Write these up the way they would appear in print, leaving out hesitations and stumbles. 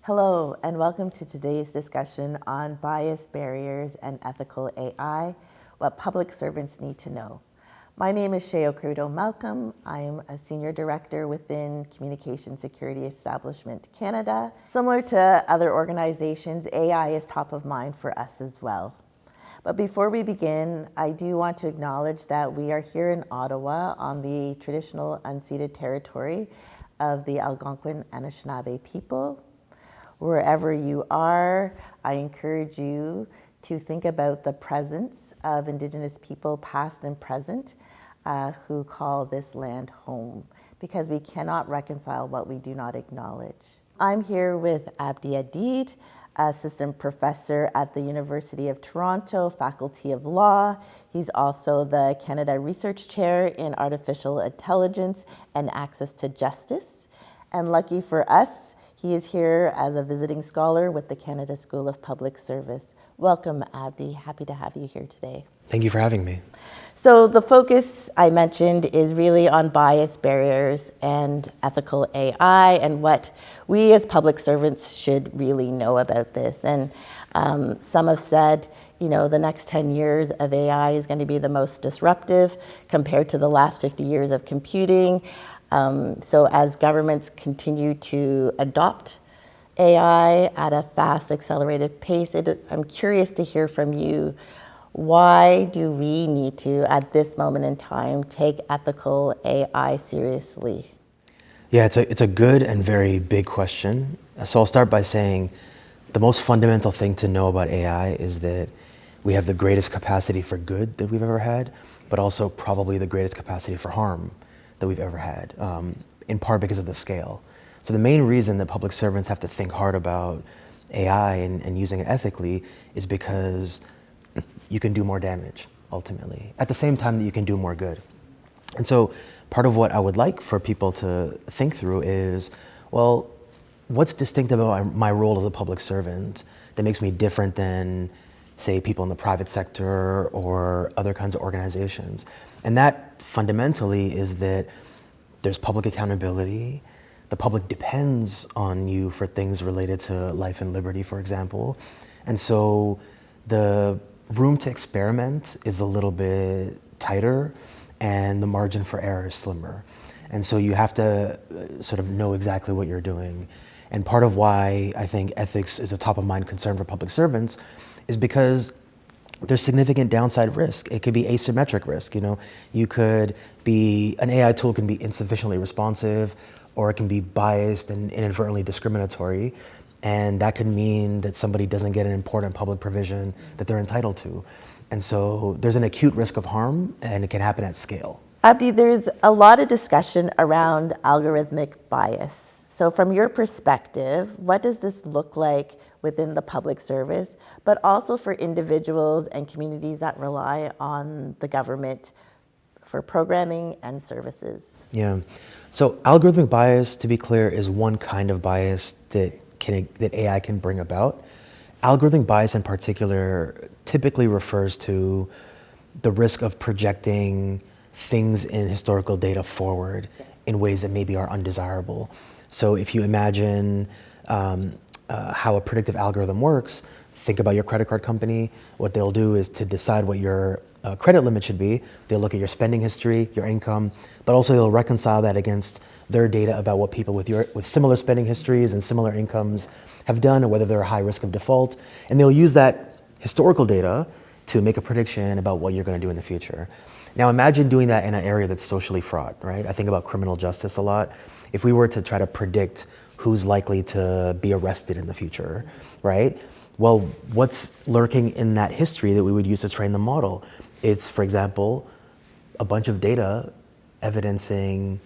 Hello, and welcome to today's discussion on bias, barriers, and ethical AI, what public servants need to know. My name is Shea Okrudo Malcolm. I'm a Senior Director within Communication Security Establishment Canada. Similar to other organizations, AI is top of mind for us as well. But before we begin, I do want to acknowledge that we are here in Ottawa on the traditional unceded territory of the Algonquin and Anishinaabe people. Wherever you are, I encourage you to think about the presence of Indigenous people, past and present, who call this land home, because we cannot reconcile what we do not acknowledge. I'm here with Abdi Aidid, Assistant Professor at the University of Toronto, Faculty of Law. He's also the Canada Research Chair in Artificial Intelligence and Access to Justice. And lucky for us, he is here as a visiting scholar with the Canada School of Public Service. Welcome, Abdi. Happy to have you here today. Thank you for having me. So the focus I mentioned is really on bias, barriers, and ethical AI, and what we as public servants should really know about this. And some have said, the next 10 years of AI is going to be the most disruptive compared to the last 50 years of computing. So as governments continue to adopt AI at a fast, accelerated pace, I'm curious to hear from you, why do we need to, at this moment in time, take ethical AI seriously? Yeah, it's a good and very big question. So I'll start by saying the most fundamental thing to know about AI is that we have the greatest capacity for good that we've ever had, but also probably the greatest capacity for harm that we've ever had, in part because of the scale. So the main reason that public servants have to think hard about AI and using it ethically is because you can do more damage, ultimately, at the same time that you can do more good. And so part of what I would like for people to think through is, well, what's distinctive about my role as a public servant that makes me different than, say, people in the private sector or other kinds of organizations? And that fundamentally is that there's public accountability. The public depends on you for things related to life and liberty, for example. And so the room to experiment is a little bit tighter and the margin for error is slimmer. And so you have to sort of know exactly what you're doing. And part of why I think ethics is a top of mind concern for public servants is because there's significant downside risk. It could be asymmetric risk. You could be, an AI tool can be insufficiently responsive, or it can be biased and inadvertently discriminatory. And that could mean that somebody doesn't get an important public provision that they're entitled to. And so there's an acute risk of harm, and it can happen at scale. Abdi, there's a lot of discussion around algorithmic bias. So from your perspective, what does this look like within the public service, but also for individuals and communities that rely on the government for programming and services? Yeah. So algorithmic bias, to be clear, is one kind of bias that AI can bring about. Algorithmic bias in particular typically refers to the risk of projecting things in historical data forward in ways that maybe are undesirable. So if you imagine how a predictive algorithm works, think about your credit card company. What they'll do is to decide what your credit limit should be, they'll look at your spending history, your income, but also they'll reconcile that against their data about what people with similar spending histories and similar incomes have done, and whether they're a high risk of default. And they'll use that historical data to make a prediction about what you're going to do in the future. Now imagine doing that in an area that's socially fraught, right? I think about criminal justice a lot. If we were to try to predict who's likely to be arrested in the future, right? Well, what's lurking in that history that we would use to train the model? It's, for example, a bunch of data evidencing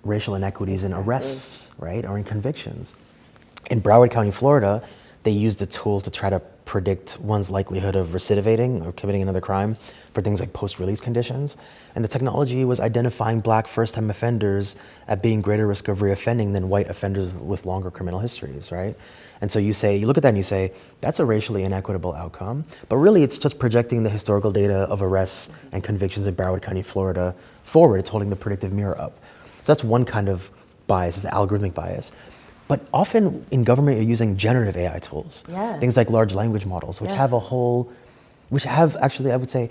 racial inequities in arrests, right, or in convictions. In Broward County, Florida, they used a tool to try to predict one's likelihood of recidivating or committing another crime for things like post-release conditions. And the technology was identifying Black first-time offenders at being greater risk of reoffending than white offenders with longer criminal histories, right? And so you look at that and you say, that's a racially inequitable outcome. But really, it's just projecting the historical data of arrests and convictions in Broward County, Florida forward. It's holding the predictive mirror up. So that's one kind of bias, the algorithmic bias. But often in government, you're using generative AI tools. Yes. Things like large language models, which Yes. have which have actually, I would say,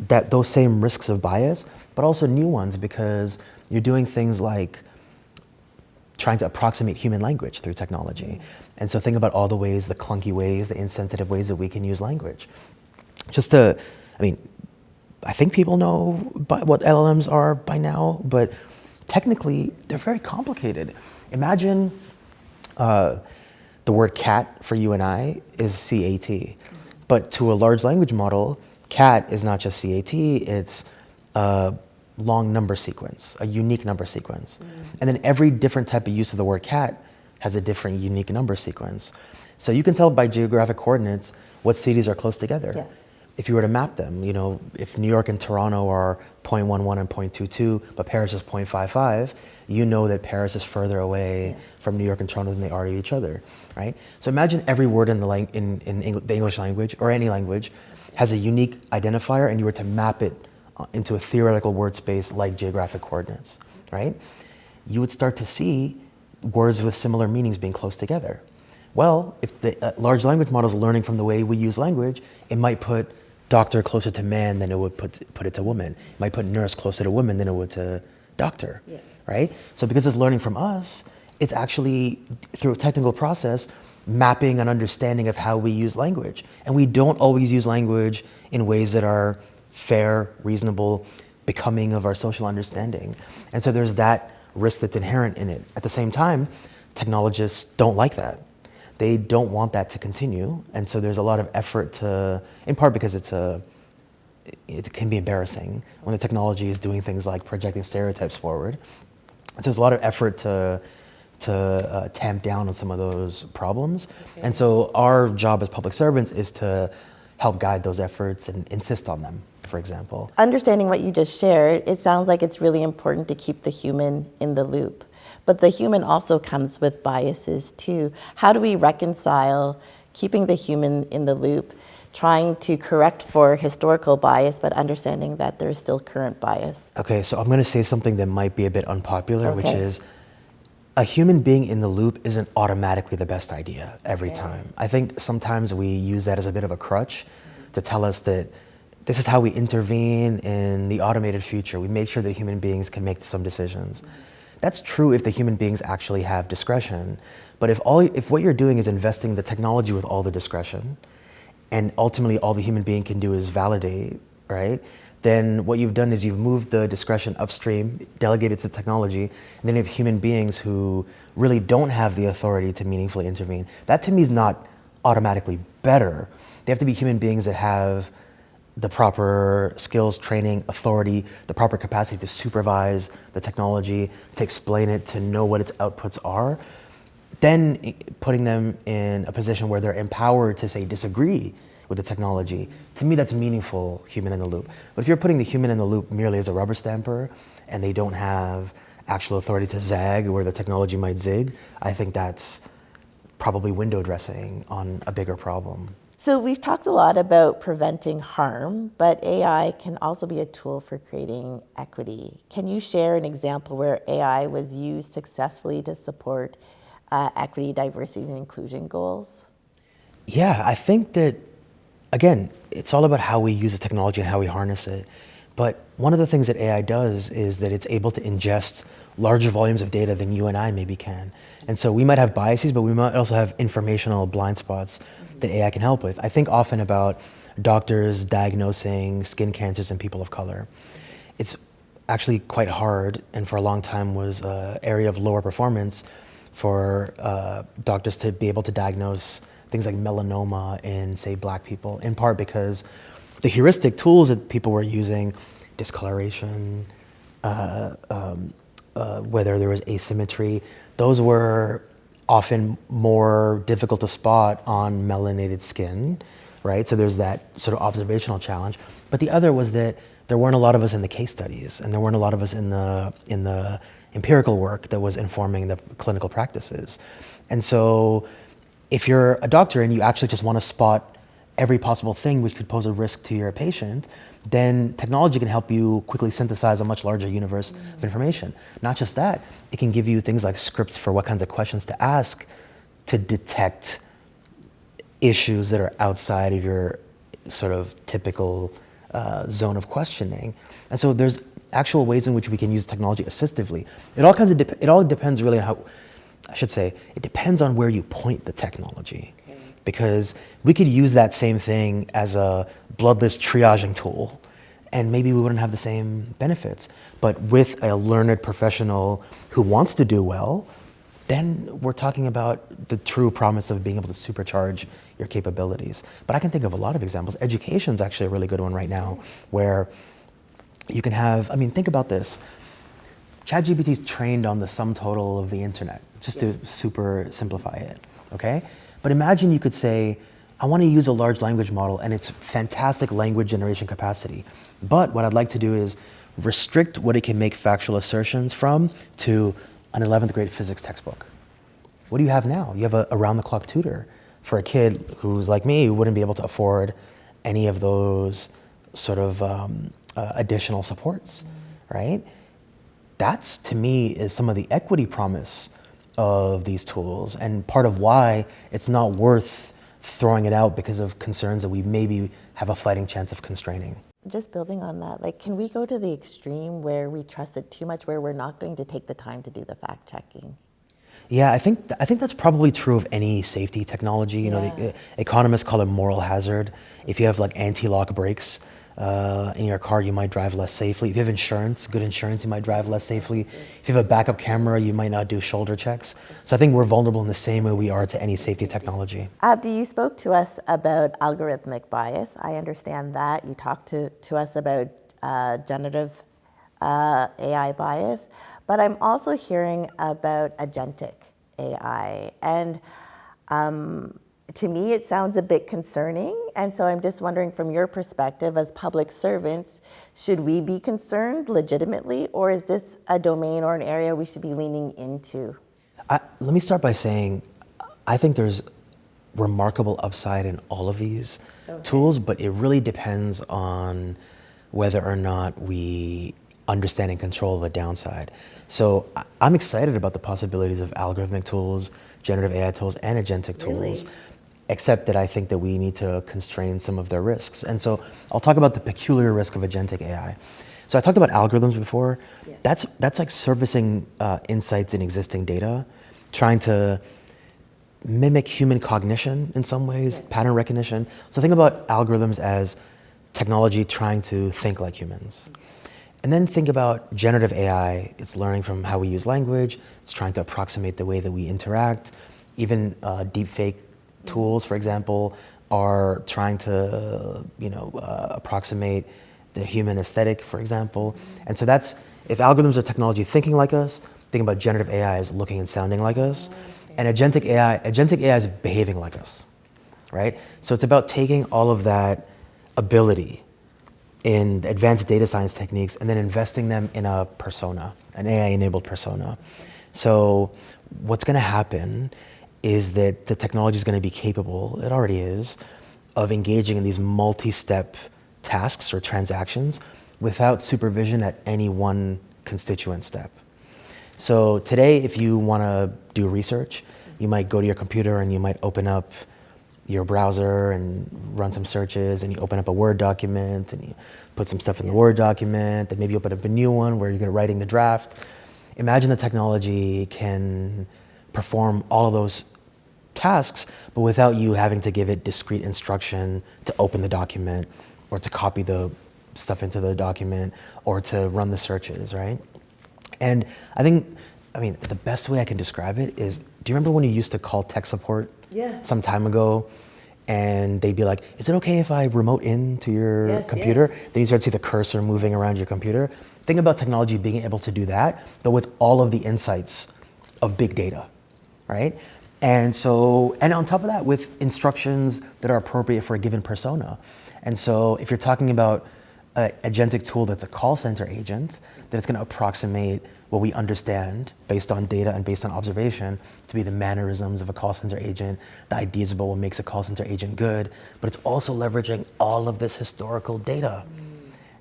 that those same risks of bias, but also new ones because you're doing things like trying to approximate human language through technology. And so think about all the ways, the clunky ways, the insensitive ways that we can use language. I think people know what LLMs are by now, but technically they're very complicated. Imagine the word cat for you and I is CAT, but to a large language model, cat is not just CAT, it's a long number sequence, a unique number sequence. And then every different type of use of the word cat has a different unique number sequence. So you can tell by geographic coordinates what cities are close together. Yes. If you were to map them, if New York and Toronto are 0.11 and 0.22, but Paris is 0.55, you know that Paris is further away from New York and Toronto than they are to each other, right? So imagine every word in the English language or any language has a unique identifier, and you were to map it into a theoretical word space like geographic coordinates, right? You would start to see words with similar meanings being close together. Well, if the large language model is learning from the way we use language, it might put doctor closer to man than it would put it to woman. It might put nurse closer to woman than it would to doctor, right? So because it's learning from us, it's actually, through a technical process, mapping an understanding of how we use language. And we don't always use language in ways that are fair, reasonable, becoming of our social understanding. And so there's that risk that's inherent in it. At the same time, technologists don't like that. They don't want that to continue, and so there's a lot of effort to, in part because it can be embarrassing when the technology is doing things like projecting stereotypes forward. So there's a lot of effort to tamp down on some of those problems, and so our job as public servants is to help guide those efforts and insist on them, for example. Understanding what you just shared, it sounds like it's really important to keep the human in the loop. But the human also comes with biases too. How do we reconcile keeping the human in the loop, trying to correct for historical bias, but understanding that there's still current bias? Okay, so I'm going to say something that might be a bit unpopular, which Okay. is a human being in the loop isn't automatically the best idea every time. I think sometimes we use that as a bit of a crutch to tell us that this is how we intervene in the automated future. We make sure that human beings can make some decisions. That's true if the human beings actually have discretion. But if what you're doing is investing the technology with all the discretion, and ultimately all the human being can do is validate, right? Then what you've done is you've moved the discretion upstream, delegated to technology, and then you have human beings who really don't have the authority to meaningfully intervene. That to me is not automatically better. They have to be human beings that have the proper skills, training, authority, the proper capacity to supervise the technology, to explain it, to know what its outputs are. Then putting them in a position where they're empowered to, say, disagree with the technology. To me, that's meaningful human in the loop. But if you're putting the human in the loop merely as a rubber stamper and they don't have actual authority to zag where the technology might zig, I think that's probably window dressing on a bigger problem. So we've talked a lot about preventing harm, but AI can also be a tool for creating equity. Can you share an example where AI was used successfully to support equity, diversity, and inclusion goals? Yeah, I think that, again, it's all about how we use the technology and how we harness it. But one of the things that AI does is that it's able to ingest larger volumes of data than you and I maybe can. And so we might have biases, but we might also have informational blind spots that AI can help with. I think often about doctors diagnosing skin cancers in people of color. It's actually quite hard, and for a long time was an area of lower performance for doctors to be able to diagnose things like melanoma in, say, Black people, in part because the heuristic tools that people were using, discoloration, whether there was asymmetry, those were often more difficult to spot on melanated skin, right? So there's that sort of observational challenge. But the other was that there weren't a lot of us in the case studies, and there weren't a lot of us in the empirical work that was informing the clinical practices. And so if you're a doctor and you actually just want to spot every possible thing which could pose a risk to your patient, then technology can help you quickly synthesize a much larger universe of information. Not just that, it can give you things like scripts for what kinds of questions to ask to detect issues that are outside of your sort of typical zone of questioning. And so there's actual ways in which we can use technology assistively. It all depends really on how, I should say, it depends on where you point the technology. Because we could use that same thing as a bloodless triaging tool, and maybe we wouldn't have the same benefits. But with a learned professional who wants to do well, then we're talking about the true promise of being able to supercharge your capabilities. But I can think of a lot of examples. Education is actually a really good one right now, where you can have, think about this. ChatGPT is trained on the sum total of the internet, just to super simplify it, okay? But imagine you could say, I want to use a large language model and its fantastic language generation capacity. But what I'd like to do is restrict what it can make factual assertions from to an 11th grade physics textbook. What do you have now? You have a around-the-clock tutor for a kid who's like me, who wouldn't be able to afford any of those sort of additional supports, right? That's, to me, is some of the equity promise of these tools, and part of why it's not worth throwing it out because of concerns that we maybe have a fighting chance of constraining. Just building on that, like, can we go to the extreme where we trust it too much, where we're not going to take the time to do the fact checking? Yeah, I think that's probably true of any safety technology. You know, the economists call it moral hazard. If you have like anti-lock brakes in your car, you might drive less safely. If you have insurance, good insurance, you might drive less safely. If you have a backup camera, you might not do shoulder checks. So I think we're vulnerable in the same way we are to any safety technology. Abdi, you spoke to us about algorithmic bias. I understand that. You talked to us about generative AI bias, but I'm also hearing about agentic AI. And to me, it sounds a bit concerning. And so I'm just wondering, from your perspective as public servants, should we be concerned legitimately, or is this a domain or an area we should be leaning into? Let me start by saying, I think there's remarkable upside in all of these tools, but it really depends on whether or not we understand and control the downside. So I'm excited about the possibilities of algorithmic tools, generative AI tools, and agentic tools, except that I think that we need to constrain some of their risks. And so I'll talk about the peculiar risk of agentic AI. So I talked about algorithms before. That's like servicing insights in existing data, trying to mimic human cognition in some ways, pattern recognition. So think about algorithms as technology trying to think like humans. And then think about generative AI. It's learning from how we use language. It's trying to approximate the way that we interact. Even deepfake tools, for example, are trying to approximate the human aesthetic, for example. And so that's, if algorithms are technology thinking like us, think about generative AI as looking and sounding like us. And agentic AI is behaving like us, right? So it's about taking all of that ability in advanced data science techniques and then investing them in a persona, an AI-enabled persona. So what's going to happen is that the technology is going to be capable, it already is, of engaging in these multi-step tasks or transactions without supervision at any one constituent step. So today, if you want to do research, you might go to your computer and you might open up your browser and run some searches, and you open up a Word document and you put some stuff in the Word document, and maybe you open up a new one where you're writing the draft. Imagine the technology can perform all of those tasks, but without you having to give it discrete instruction to open the document or to copy the stuff into the document or to run the searches, right? And I mean, the best way I can describe it is, do you remember when you used to call tech support some time ago, and they'd be like, is it okay if I remote into your computer? Then you start to see the cursor moving around your computer. Think about technology being able to do that, but with all of the insights of big data, right? And so, and on top of that, with instructions that are appropriate for a given persona. And so if you're talking about a agentic tool that's a call center agent, that it's going to approximate what we understand based on data and based on observation to be the mannerisms of a call center agent, the ideas about what makes a call center agent good, but it's also leveraging all of this historical data,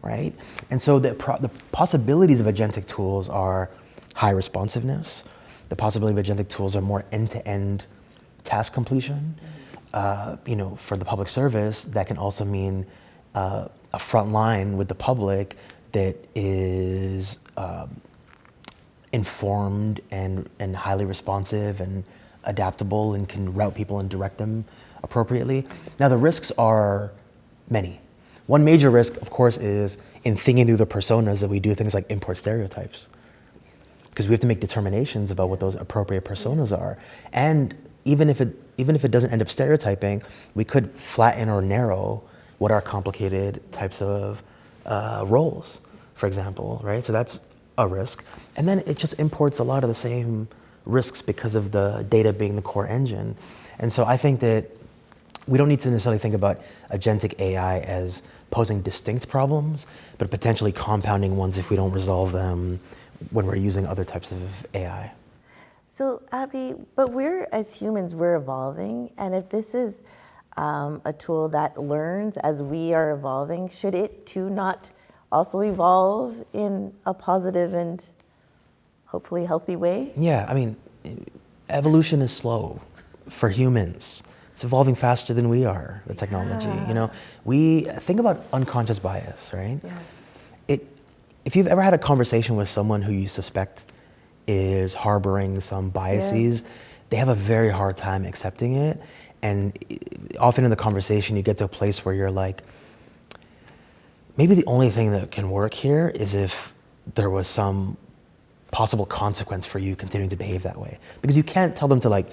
right? And so the possibilities of agentic tools are high responsiveness. The possibility of agentic tools are more end-to-end task completion. For the public service, that can also mean a front line with the public that is informed and highly responsive and adaptable and can route people and direct them appropriately. Now, the risks are many. One major risk, of course, is in thinking through the personas that we do things like import stereotypes, because we have to make determinations about what those appropriate personas are. And even if it doesn't end up stereotyping, we could flatten or narrow what are complicated types of roles, for example, right? So that's a risk. And then it just imports a lot of the same risks because of the data being the core engine. And so I think that we don't need to necessarily think about agentic AI as posing distinct problems, but potentially compounding ones if we don't resolve them when we're using other types of AI. So Abdi, but as humans, we're evolving, and if this is a tool that learns as we are evolving, should it too not also evolve in a positive and hopefully healthy way? Yeah, I mean, evolution is slow for humans. It's evolving faster than we are, the technology. Yeah. We think about unconscious bias, right? Yes. If you've ever had a conversation with someone who you suspect is harboring some biases, they have a very hard time accepting it. And often in the conversation, you get to a place where you're like, maybe the only thing that can work here is if there was some possible consequence for you continuing to behave that way. Because you can't tell them to like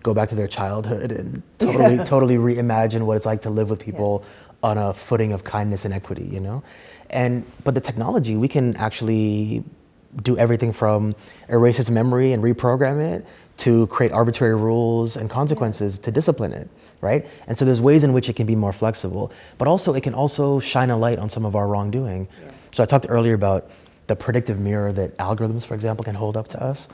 go back to their childhood and totally reimagine what it's like to live with people on a footing of kindness and equity, But the technology, we can actually do everything from erase its memory and reprogram it to create arbitrary rules and consequences to discipline it, right? And so there's ways in which it can be more flexible, but also it can also shine a light on some of our wrongdoing. Yeah. So I talked earlier about the predictive mirror that algorithms, for example, can hold up to us.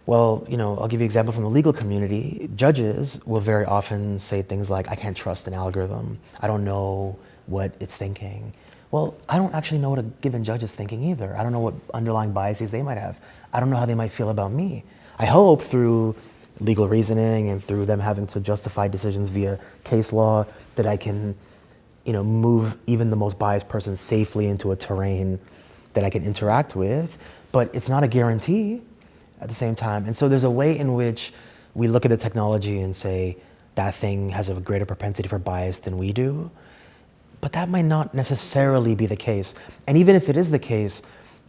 Well, I'll give you an example from the legal community. Judges will very often say things like, I can't trust an algorithm. I don't know what it's thinking. Well, I don't actually know what a given judge is thinking either. I don't know what underlying biases they might have. I don't know how they might feel about me. I hope through legal reasoning and through them having to justify decisions via case law that I can, move even the most biased person safely into a terrain that I can interact with. But it's not a guarantee at the same time. And so there's a way in which we look at the technology and say that thing has a greater propensity for bias than we do. But that might not necessarily be the case. And even if it is the case,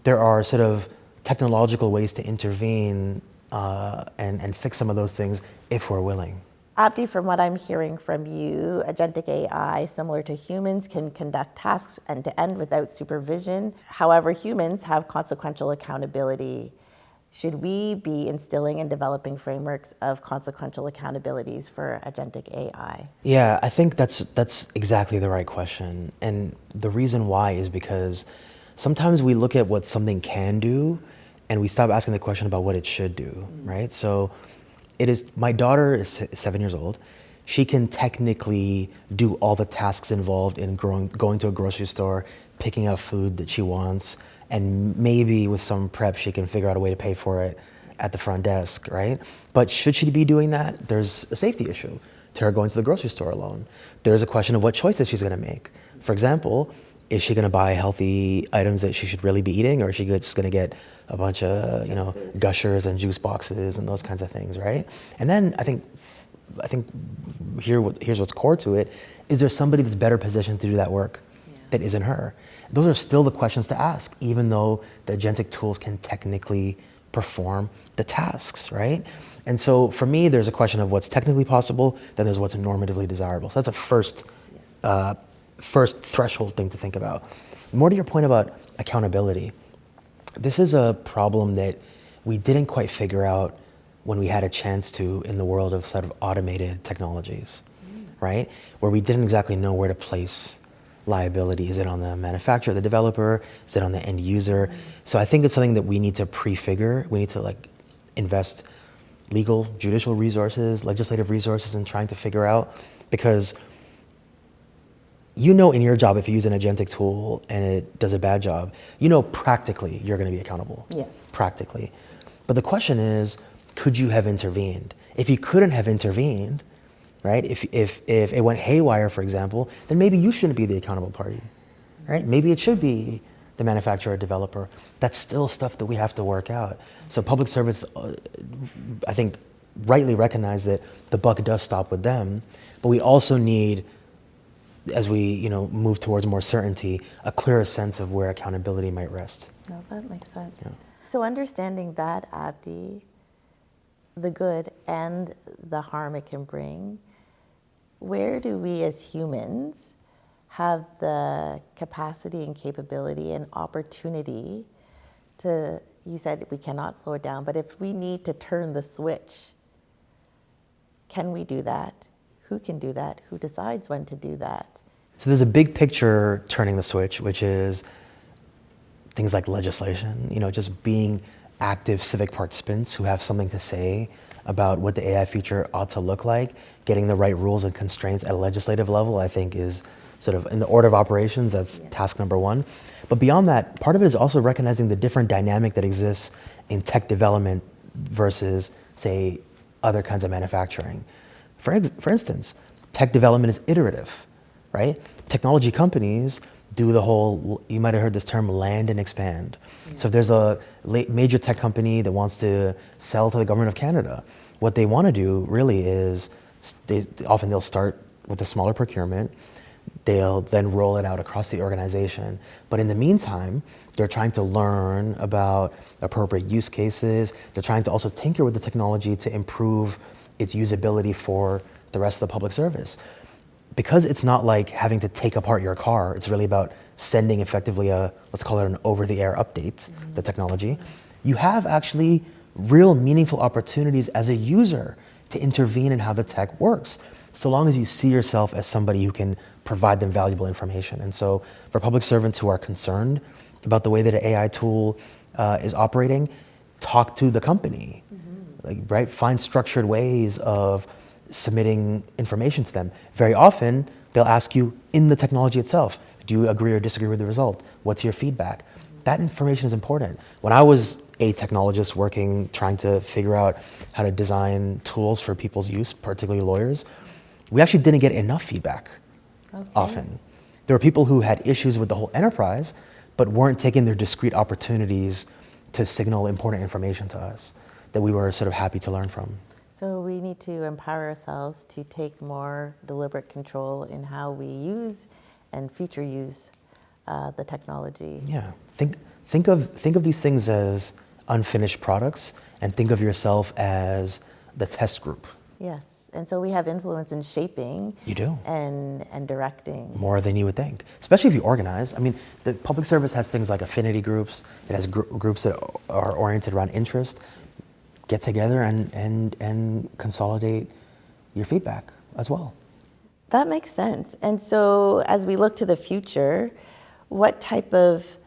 there are sort of technological ways to intervene and fix some of those things if we're willing. Abdi, from what I'm hearing from you, agentic AI, similar to humans, can conduct tasks end to end without supervision. However, humans have consequential accountability. Should we be instilling and developing frameworks of consequential accountabilities for agentic AI? Yeah, I think that's exactly the right question. And the reason why is because sometimes we look at what something can do and we stop asking the question about what it should do, right? So my daughter is 7 years old. She can technically do all the tasks involved in going to a grocery store, picking up food that she wants, and maybe with some prep, she can figure out a way to pay for it at the front desk, right? But should she be doing that? There's a safety issue to her going to the grocery store alone. There's a question of what choices she's gonna make. For example, is she gonna buy healthy items that she should really be eating, or is she just gonna get a bunch of, gushers and juice boxes and those kinds of things, right? And then I think here's what's core to it. Is there somebody that's better positioned to do that work that isn't her? Those are still the questions to ask, even though the agentic tools can technically perform the tasks, right? And so for me, there's a question of what's technically possible, then there's what's normatively desirable. So that's a first threshold thing to think about. More to your point about accountability, this is a problem that we didn't quite figure out when we had a chance to in the world of sort of automated technologies, right? Where we didn't exactly know where to place liability? Is it on the manufacturer, the developer? Is it on the end user? So I think it's something that we need to prefigure. We need to like invest legal, judicial resources, legislative resources in trying to figure out, because you know in your job, if you use an agentic tool and it does a bad job, you know practically you're going to be accountable. Yes. Practically. But the question is, could you have intervened? If you couldn't have intervened, right? If it went haywire, for example, then maybe you shouldn't be the accountable party, right? Maybe it should be the manufacturer or developer. That's still stuff that we have to work out. So public servants, I think, rightly recognize that the buck does stop with them, but we also need, as we move towards more certainty, a clearer sense of where accountability might rest. No, that makes sense. Yeah. So understanding that, Abdi, the good and the harm it can bring, where do we as humans have the capacity and capability and opportunity to, you said we cannot slow it down, but if we need to turn the switch, can we do that? Who can do that? Who decides when to do that? So there's a big picture turning the switch, which is things like legislation, just being active civic participants who have something to say about what the AI future ought to look like. Getting the right rules and constraints at a legislative level, I think, is sort of in the order of operations. That's task number one. But beyond that, part of it is also recognizing the different dynamic that exists in tech development versus, say, other kinds of manufacturing. For instance, tech development is iterative, right? Technology companies do the whole, you might have heard this term, land and expand. Yeah. So if there's a major tech company that wants to sell to the government of Canada, what they want to do really is, they'll start with a smaller procurement, they'll then roll it out across the organization. But in the meantime, they're trying to learn about appropriate use cases, they're trying to also tinker with the technology to improve its usability for the rest of the public service. Because it's not like having to take apart your car, it's really about sending effectively let's call it an over-the-air update, the technology. You have actually real meaningful opportunities as a user to intervene in how the tech works, so long as you see yourself as somebody who can provide them valuable information. And so for public servants who are concerned about the way that an AI tool is operating, talk to the company, right? Find structured ways of submitting information to them. Very often, they'll ask you in the technology itself, do you agree or disagree with the result? What's your feedback? That information is important. When I was a technologist trying to figure out how to design tools for people's use, particularly lawyers, we actually didn't get enough feedback often. There were people who had issues with the whole enterprise, but weren't taking their discrete opportunities to signal important information to us that we were sort of happy to learn from. So we need to empower ourselves to take more deliberate control in how we use and future use the technology. Yeah, think of these things as unfinished products, and think of yourself as the test group. Yes, and so we have influence in shaping. You do. And directing. More than you would think, especially if you organize. I mean, the public service has things like affinity groups. It has groups that are oriented around interest. Get together and consolidate your feedback as well. That makes sense. And so as we look to the future, what's the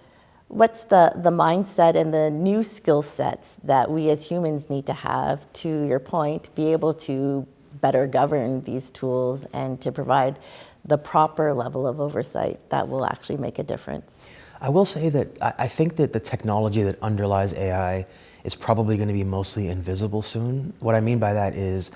mindset and the new skill sets that we as humans need to have, to your point, be able to better govern these tools and to provide the proper level of oversight that will actually make a difference? I will say that I think that the technology that underlies AI is probably going to be mostly invisible soon. What I mean by that is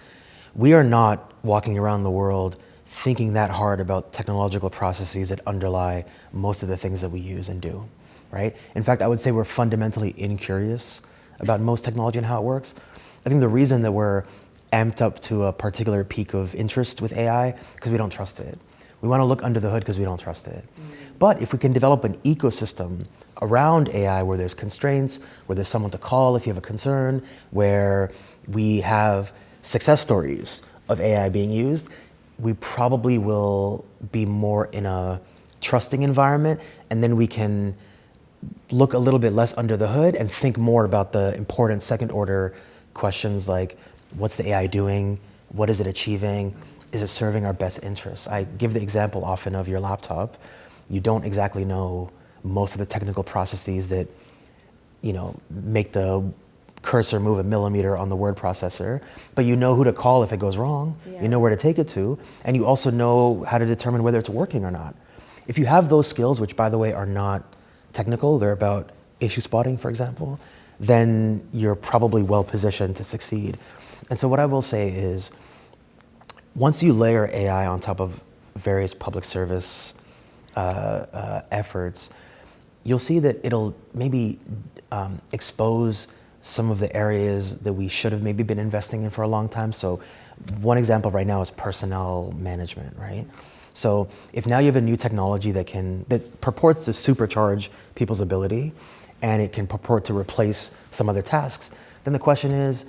we are not walking around the world thinking that hard about technological processes that underlie most of the things that we use and do, right? In fact, I would say we're fundamentally incurious about most technology and how it works. I think the reason that we're amped up to a particular peak of interest with AI because we don't trust it. We want to look under the hood because we don't trust it. But if we can develop an ecosystem around AI where there's constraints, where there's someone to call if you have a concern, where we have success stories of AI being used, we probably will be more in a trusting environment, and then we can look a little bit less under the hood and think more about the important second order questions like, what's the AI doing? What is it achieving? Is it serving our best interests? I give the example often of your laptop. You don't exactly know most of the technical processes that, make the cursor move a millimeter on the word processor, but you know who to call if it goes wrong. Yeah. You know where to take it to, and you also know how to determine whether it's working or not. If you have those skills, which by the way are not technical, they're about issue spotting, for example, then you're probably well positioned to succeed. And so what I will say is, once you layer AI on top of various public service efforts, you'll see that it'll maybe expose some of the areas that we should have maybe been investing in for a long time. So one example right now is personnel management, right? So if now you have a new technology that purports to supercharge people's ability, and it can purport to replace some other tasks, then the question is,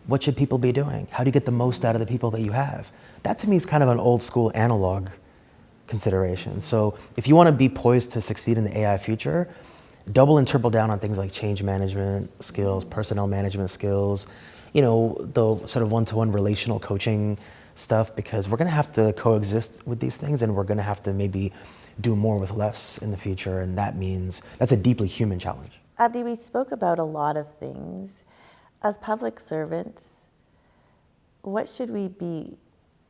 what should people be doing? How do you get the most out of the people that you have? That to me is kind of an old school analog consideration. So if you want to be poised to succeed in the AI future, double and triple down on things like change management skills, personnel management skills, the sort of one-to-one relational coaching stuff, because we're going to have to coexist with these things, and we're going to have to maybe do more with less in the future, and that's a deeply human challenge. Abdi, we spoke about a lot of things. As public servants, what should we be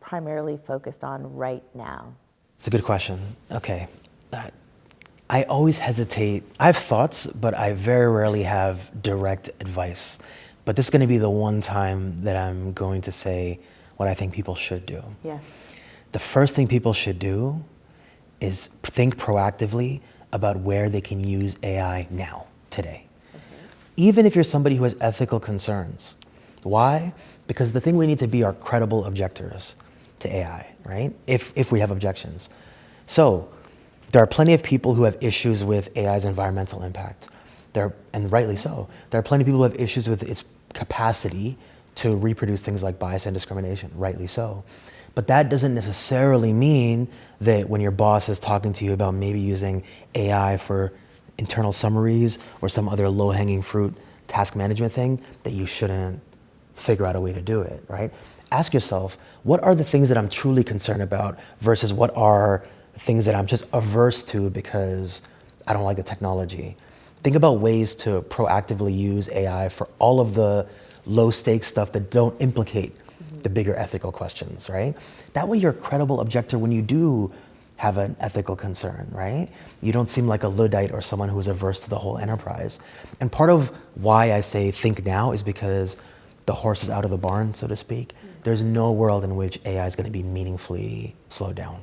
primarily focused on right now? It's a good question. Okay. I always hesitate. I have thoughts, but I very rarely have direct advice. But this is going to be the one time that I'm going to say what I think people should do. Yeah. The first thing people should do is think proactively about where they can use AI now, today. Okay. Even if you're somebody who has ethical concerns. Why? Because the thing we need to be are credible objectors to AI, right? If we have objections. So there are plenty of people who have issues with AI's environmental impact. And rightly so. There are plenty of people who have issues with its capacity to reproduce things like bias and discrimination, rightly so. But that doesn't necessarily mean that when your boss is talking to you about maybe using AI for internal summaries or some other low-hanging fruit task management thing, that you shouldn't figure out a way to do it, right? Ask yourself, what are the things that I'm truly concerned about versus what are things that I'm just averse to because I don't like the technology? Think about ways to proactively use AI for all of the low-stakes stuff that don't implicate the bigger ethical questions, right? That way you're a credible objector when you do have an ethical concern, right? You don't seem like a Luddite or someone who is averse to the whole enterprise. And part of why I say think now is because the horse is out of the barn, so to speak. There's no world in which AI is going to be meaningfully slowed down,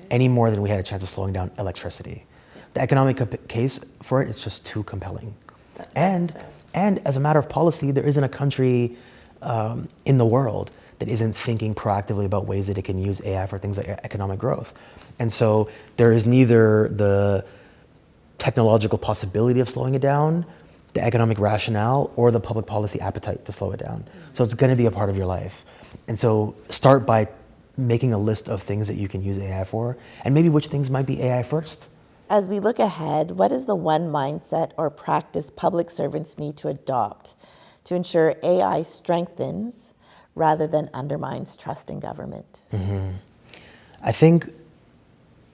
any more than we had a chance of slowing down electricity. The economic case for it is just too compelling. And as a matter of policy, there isn't a country in the world that isn't thinking proactively about ways that it can use AI for things like economic growth. And so there is neither the technological possibility of slowing it down, the economic rationale, or the public policy appetite to slow it down. So it's going to be a part of your life. And so start by making a list of things that you can use AI for, and maybe which things might be AI first. As we look ahead, what is the one mindset or practice public servants need to adopt to ensure AI strengthens rather than undermines trust in government? Mm-hmm. I think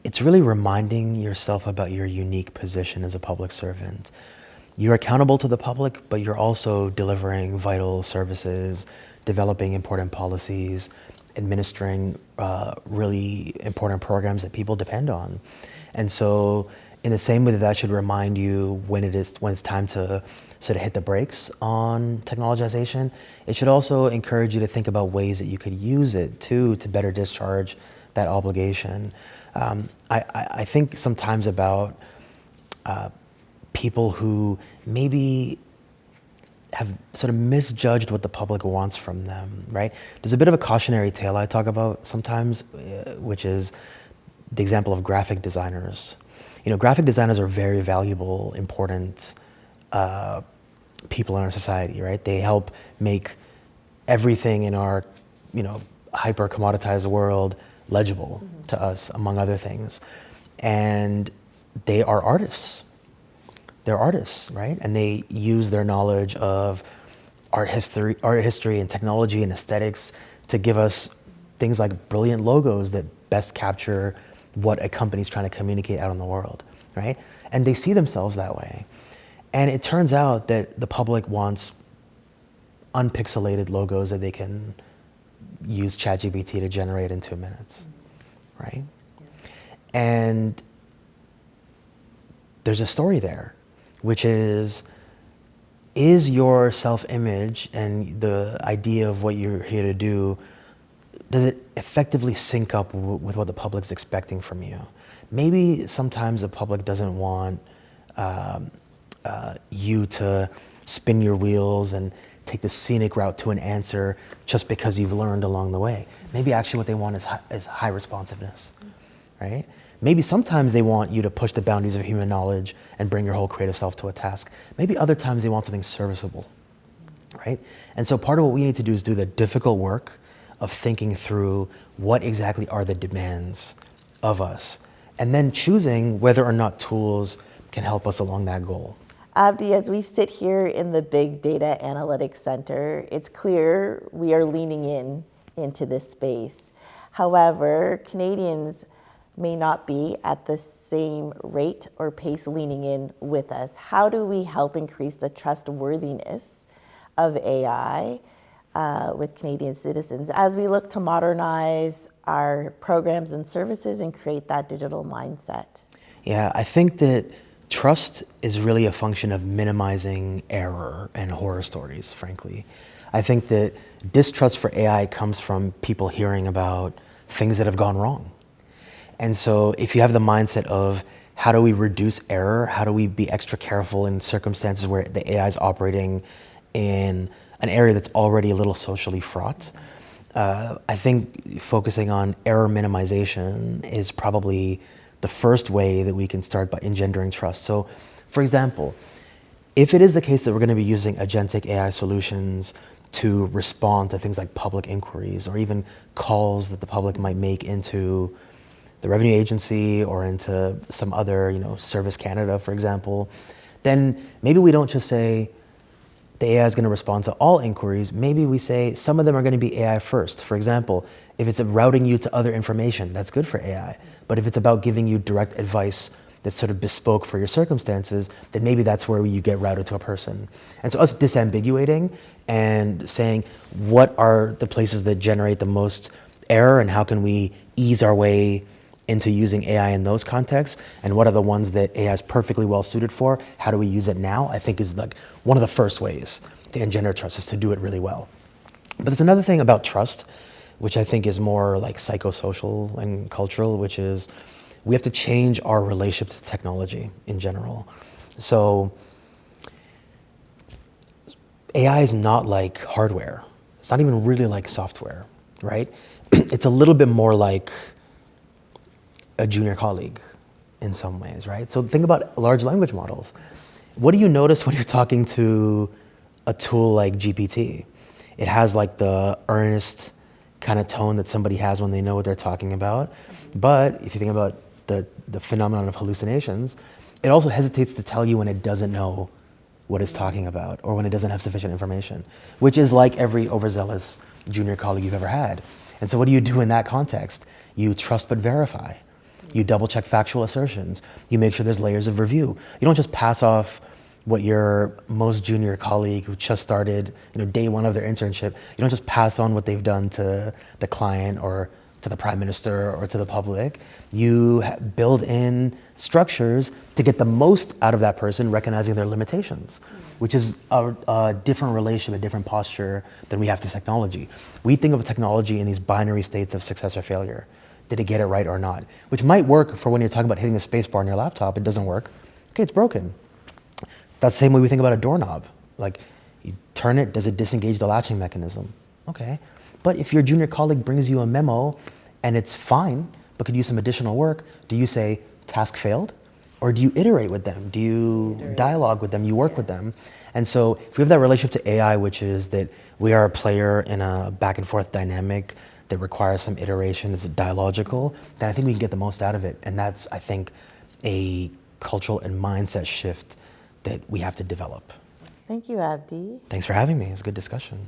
it's really reminding yourself about your unique position as a public servant. You're accountable to the public, but you're also delivering vital services, developing important policies, administering really important programs that people depend on. And so in the same way that should remind you when it's time to sort of hit the brakes on technologization, it should also encourage you to think about ways that you could use it to better discharge that obligation. I think sometimes about people who maybe have sort of misjudged what the public wants from them, right? There's a bit of a cautionary tale I talk about sometimes, which is the example of graphic designers. Graphic designers are very valuable, important people in our society, right? They help make everything in our, hyper commoditized world legible to us, among other things. And they are artists. They're artists, right? And they use their knowledge of art history and technology and aesthetics to give us things like brilliant logos that best capture what a company's trying to communicate out in the world, right? And they see themselves that way. And it turns out that the public wants unpixelated logos that they can use ChatGPT to generate in 2 minutes, right? And there's a story there, which is your self-image and the idea of what you're here to do, does it effectively sync up with what the public's expecting from you? Maybe sometimes the public doesn't want you to spin your wheels and take the scenic route to an answer just because you've learned along the way. Maybe actually what they want is high responsiveness, right? Maybe sometimes they want you to push the boundaries of human knowledge and bring your whole creative self to a task. Maybe other times they want something serviceable, right? And so part of what we need to do is do the difficult work of thinking through what exactly are the demands of us, and then choosing whether or not tools can help us along that goal. Abdi, as we sit here in the Big Data Analytics Center, it's clear we are leaning into this space. However, Canadians may not be at the same rate or pace leaning in with us. How do we help increase the trustworthiness of AI with Canadian citizens as we look to modernize our programs and services and create that digital mindset? Yeah, I think that trust is really a function of minimizing error and horror stories, frankly. I think that distrust for AI comes from people hearing about things that have gone wrong. And so if you have the mindset of how do we reduce error, how do we be extra careful in circumstances where the AI is operating in an area that's already a little socially fraught, I think focusing on error minimization is probably the first way that we can start by engendering trust. So, for example, if it is the case that we're going to be using agentic AI solutions to respond to things like public inquiries or even calls that the public might make into the revenue agency or into some other, Service Canada, for example, then maybe we don't just say the AI is going to respond to all inquiries. Maybe we say some of them are going to be AI first. For example, if it's routing you to other information, that's good for AI. But if it's about giving you direct advice that's sort of bespoke for your circumstances, then maybe that's where you get routed to a person. And so us disambiguating and saying what are the places that generate the most error and how can we ease our way into using AI in those contexts, and what are the ones that AI is perfectly well suited for, how do we use it now, I think is like one of the first ways to engender trust is to do it really well. But there's another thing about trust, which I think is more like psychosocial and cultural, which is we have to change our relationship to technology in general. So AI is not like hardware. It's not even really like software, right? It's a little bit more like a junior colleague in some ways, right? So think about large language models. What do you notice when you're talking to a tool like GPT? It has like the earnest kind of tone that somebody has when they know what they're talking about. But if you think about the phenomenon of hallucinations, it also hesitates to tell you when it doesn't know what it's talking about or when it doesn't have sufficient information, which is like every overzealous junior colleague you've ever had. And so what do you do in that context? You trust but verify. You double check factual assertions. You make sure there's layers of review. You don't just pass off what your most junior colleague who just started, day one of their internship, you don't just pass on what they've done to the client or to the prime minister or to the public. You build in structures to get the most out of that person, recognizing their limitations, which is a different relationship, a different posture than we have to technology. We think of technology in these binary states of success or failure. Did it get it right or not? Which might work for when you're talking about hitting the space bar on your laptop. It doesn't work. Okay, it's broken. That's the same way we think about a doorknob. Like, you turn it, does it disengage the latching mechanism? Okay. But if your junior colleague brings you a memo and it's fine, but could use some additional work, do you say, task failed? Or do you iterate with them? Do you dialogue with them? You work with them? And so if we have that relationship to AI, which is that we are a player in a back and forth dynamic that requires some iteration, it's dialogical, then I think we can get the most out of it. And that's, I think, a cultural and mindset shift that we have to develop. Thank you, Abdi. Thanks for having me. It was a good discussion.